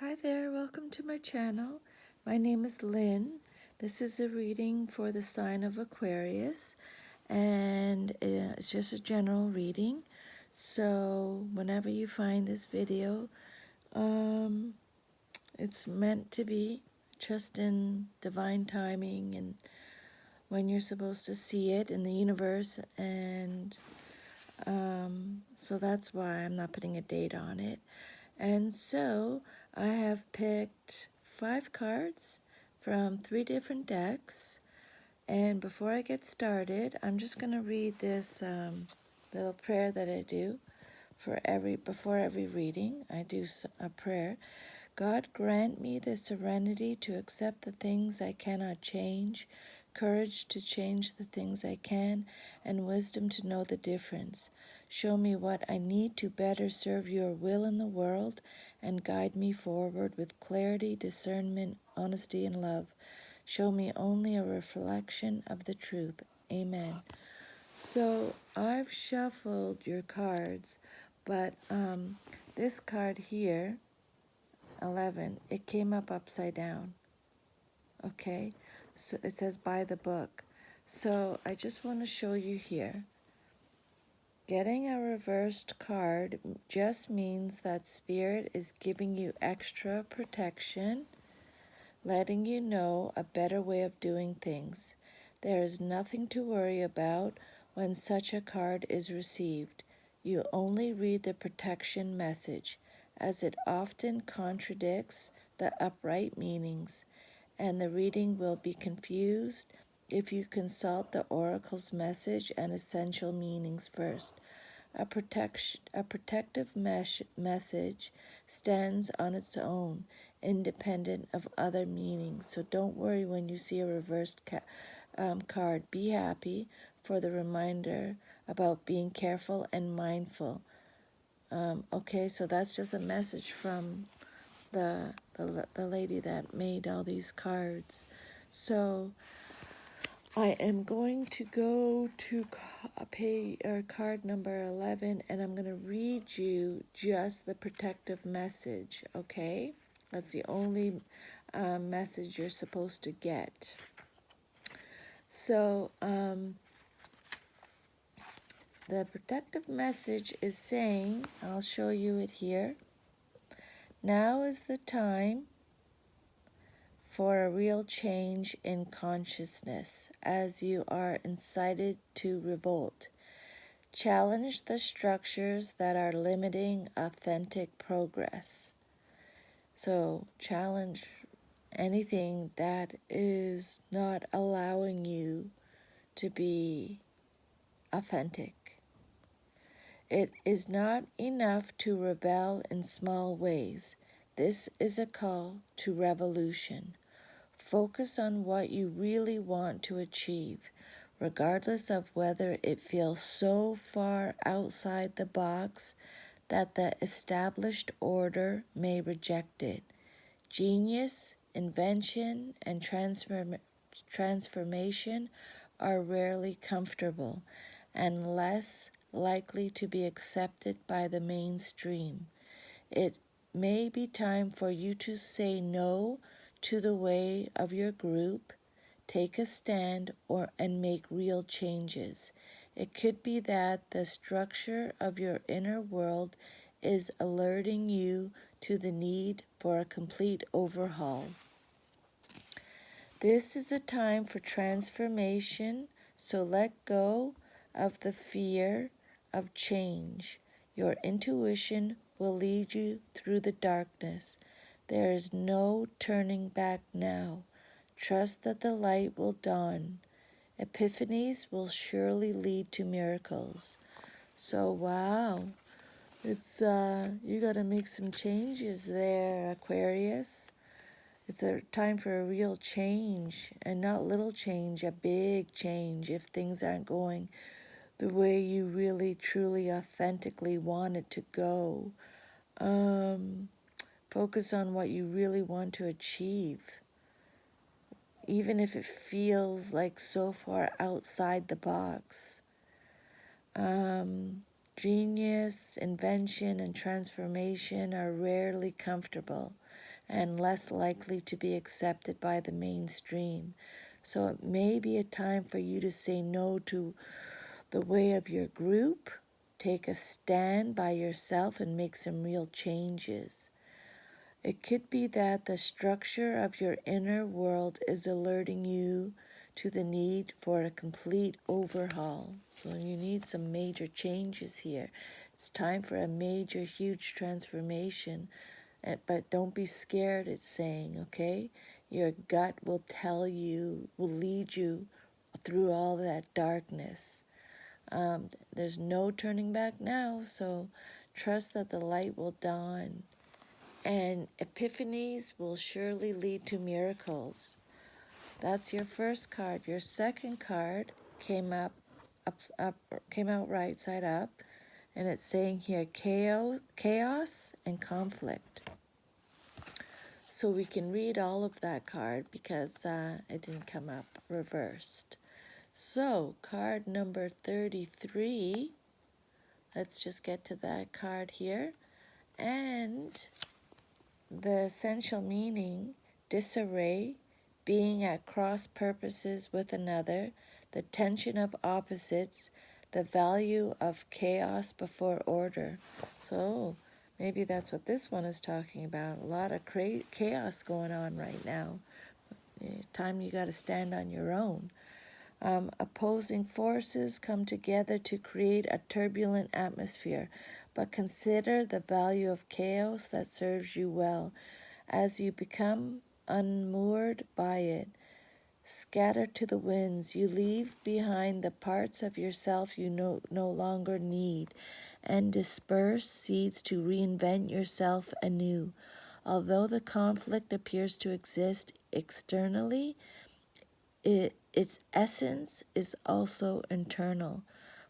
Hi there, welcome to my channel. My name is Lynn. This is a reading for the sign of Aquarius, and it's just a general reading. So whenever you find this video, it's meant to be. Trust in divine timing and when you're supposed to see it in the universe, and so that's why I'm not putting a date on it. And so I have picked 5 cards from 3 different decks. And before I get started, I'm just going to read this little prayer that I do before every reading. I do a prayer. God, grant me the serenity to accept the things I cannot change, courage to change the things I can, and wisdom to know the difference. Show me what I need to better serve your will in the world, and guide me forward with clarity, discernment, honesty, and love. Show me only a reflection of the truth. Amen. So I've shuffled your cards, but this card here, 11, it came up upside down. Okay, so it says by the book. So I just want to show you here. Getting a reversed card just means that Spirit is giving you extra protection, letting you know a better way of doing things. There is nothing to worry about when such a card is received. You only read the protection message, as it often contradicts the upright meanings, and the reading will be confused if you consult the oracle's message and essential meanings first. A protective message stands on its own, independent of other meanings. So don't worry when you see a reversed card. Be happy for the reminder about being careful and mindful. Okay, so that's just a message from the lady that made all these cards. So I am going to go to card number 11, and I'm going to read you just the protective message, okay? That's the only message you're supposed to get. So the protective message is saying, I'll show you it here. Now is the time for a real change in consciousness, as you are incited to revolt. Challenge the structures that are limiting authentic progress. So challenge anything that is not allowing you to be authentic. It is not enough to rebel in small ways. This is a call to revolution. Focus on what you really want to achieve, regardless of whether it feels so far outside the box that the established order may reject it. Genius, invention, and transformation are rarely comfortable and less likely to be accepted by the mainstream. It may be time for you to say no to the way of your group, take a stand, and make real changes. It could be that the structure of your inner world is alerting you to the need for a complete overhaul. This is a time for transformation, so let go of the fear of change. Your intuition will lead you through the darkness. There is no turning back now. Trust that the light will dawn. Epiphanies will surely lead to miracles. So, wow, it's you got to make some changes there, Aquarius. It's a time for a real change, and not little change, a big change if things aren't going the way you really, truly, authentically want it to go. Focus on what you really want to achieve, even if it feels like so far outside the box. Genius, invention, and transformation are rarely comfortable and less likely to be accepted by the mainstream. So it may be a time for you to say no to the way of your group, take a stand by yourself, and make some real changes. It could be that the structure of your inner world is alerting you to the need for a complete overhaul. So you need some major changes here. It's time for a major, huge transformation. But don't be scared, it's saying, okay? Your gut will tell you, will lead you through all that darkness. There's no turning back now, so trust that the light will dawn. And epiphanies will surely lead to miracles. That's your first card. Your second card came up, came out right side up, and it's saying here chaos and conflict. So we can read all of that card because it didn't come up reversed. So card number 33. Let's just get to that card here. And the essential meaning, disarray, being at cross purposes with another, the tension of opposites, the value of chaos before order. So maybe that's what this one is talking about. A lot of chaos going on right now. Time you got to stand on your own. Opposing forces come together to create a turbulent atmosphere, but consider the value of chaos that serves you well. As you become unmoored by it, scattered to the winds, you leave behind the parts of yourself you no longer need, and disperse seeds to reinvent yourself anew. Although the conflict appears to exist externally, its essence is also internal,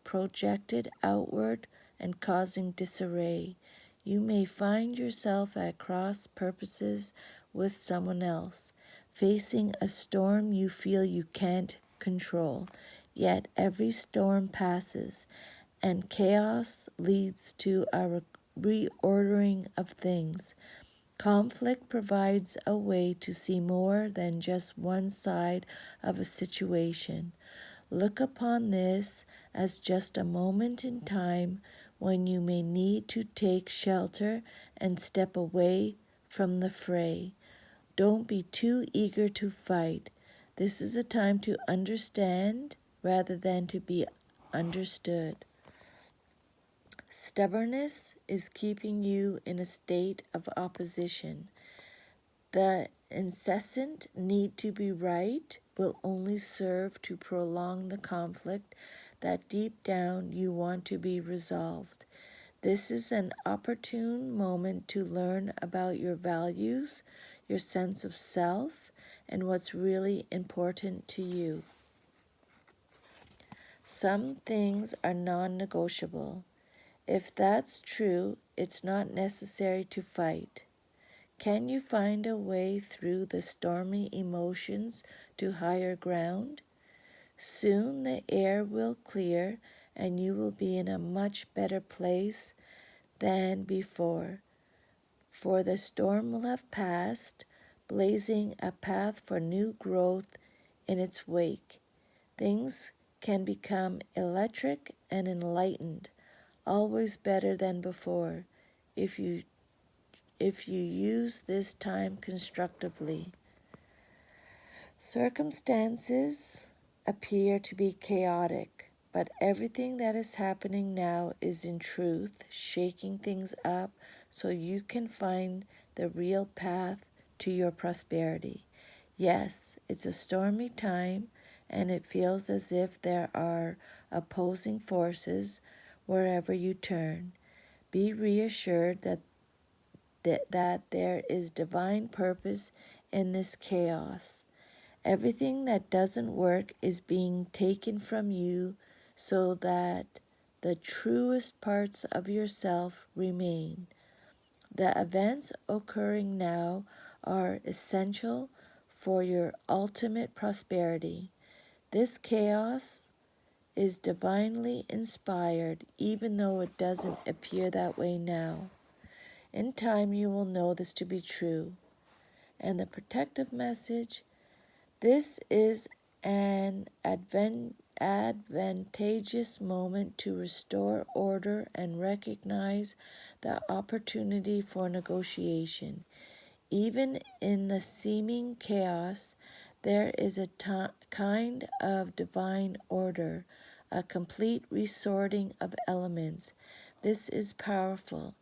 projected outward and causing disarray. You may find yourself at cross purposes with someone else, facing a storm you feel you can't control. Yet every storm passes, and chaos leads to a reordering of things. Conflict provides a way to see more than just one side of a situation. Look upon this as just a moment in time when you may need to take shelter and step away from the fray. Don't be too eager to fight. This is a time to understand rather than to be understood. Stubbornness is keeping you in a state of opposition. The incessant need to be right will only serve to prolong the conflict that deep down you want to be resolved. This is an opportune moment to learn about your values, your sense of self, and what's really important to you. Some things are non-negotiable. If that's true, it's not necessary to fight. Can you find a way through the stormy emotions to higher ground? Soon the air will clear and you will be in a much better place than before, for the storm will have passed, blazing a path for new growth in its wake. Things can become electric and enlightened, always better than before, if you use this time constructively. Circumstances appear to be chaotic, but everything that is happening now is in truth shaking things up so you can find the real path to your prosperity. Yes, it's a stormy time, and it feels as if there are opposing forces wherever you turn. Be reassured that there is divine purpose in this chaos. Everything that doesn't work is being taken from you so that the truest parts of yourself remain. The events occurring now are essential for your ultimate prosperity. This chaos is divinely inspired, even though it doesn't appear that way now. In time, you will know this to be true. And the protective message, this is an advantageous moment to restore order and recognize the opportunity for negotiation. Even in the seeming chaos, there is a kind of divine order, a complete resorting of elements. This is powerful.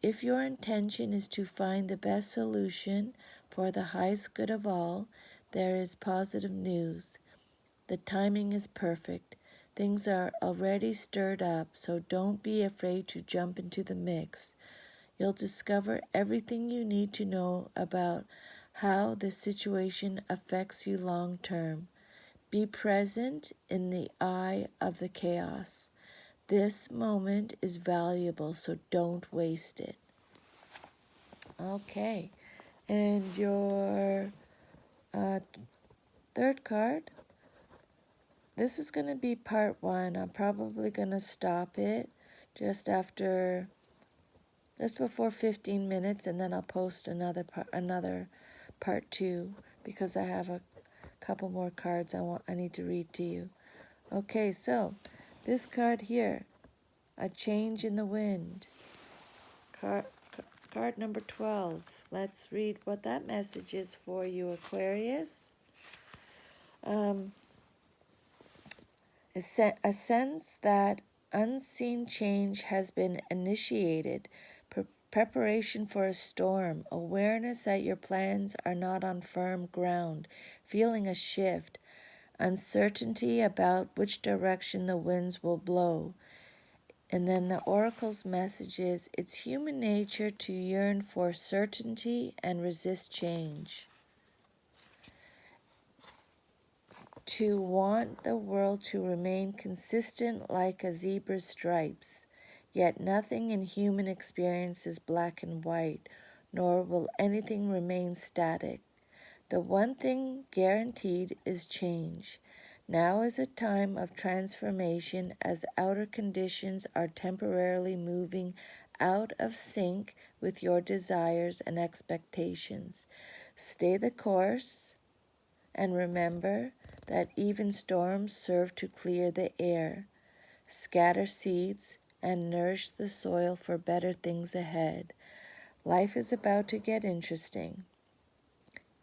If your intention is to find the best solution for the highest good of all, there is positive news. The timing is perfect. Things are already stirred up, so don't be afraid to jump into the mix. You'll discover everything you need to know about how the situation affects you long term. Be present in the eye of the chaos. This moment is valuable, so don't waste it. Okay, and your third card, this is going to be part 1. I'm probably going to stop it just before 15 minutes, and then I'll post another part 2 because I have a couple more cards I need to read to you. Okay, so this card here, a change in the wind. Card number 12. Let's read what that message is for you, Aquarius. A sense that unseen change has been initiated. Preparation for a storm. Awareness that your plans are not on firm ground. Feeling a shift. Uncertainty about which direction the winds will blow. And then the oracle's message is, it's human nature to yearn for certainty and resist change. To want the world to remain consistent like a zebra's stripes. Yet nothing in human experience is black and white, nor will anything remain static. The one thing guaranteed is change. Now is a time of transformation as outer conditions are temporarily moving out of sync with your desires and expectations. Stay the course and remember that even storms serve to clear the air, scatter seeds, and nourish the soil for better things ahead. Life is about to get interesting.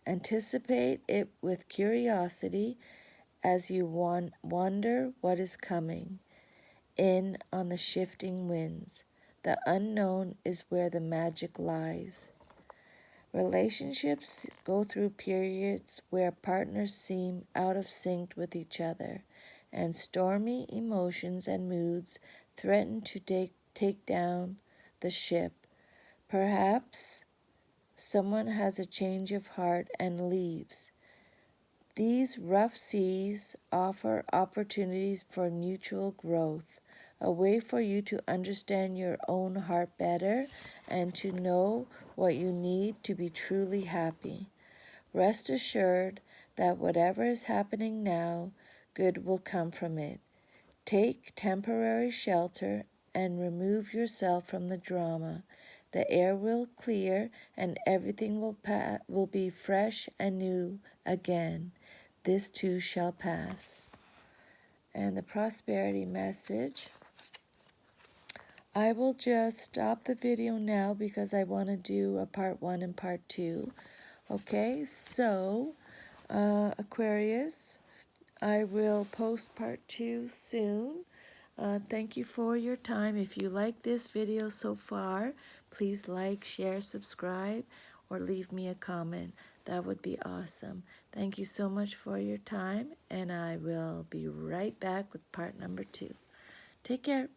Anticipate it with curiosity as you wonder what is coming in on the shifting winds. The unknown is where the magic lies. Relationships go through periods where partners seem out of sync with each other, and stormy emotions and moods threaten to take down the ship. Perhaps someone has a change of heart and leaves. These rough seas offer opportunities for mutual growth, a way for you to understand your own heart better and to know what you need to be truly happy. Rest assured that whatever is happening now, good will come from it. Take temporary shelter and remove yourself from the drama. The air will clear and everything will be fresh and new again. This too shall pass. And the prosperity message. I will just stop the video now because I want to do a part 1 and part 2. Okay, so Aquarius, I will post part 2 soon. Thank you for your time. If you like this video so far, please like, share, subscribe, or leave me a comment. That would be awesome. Thank you so much for your time, and I will be right back with part number 2. Take care.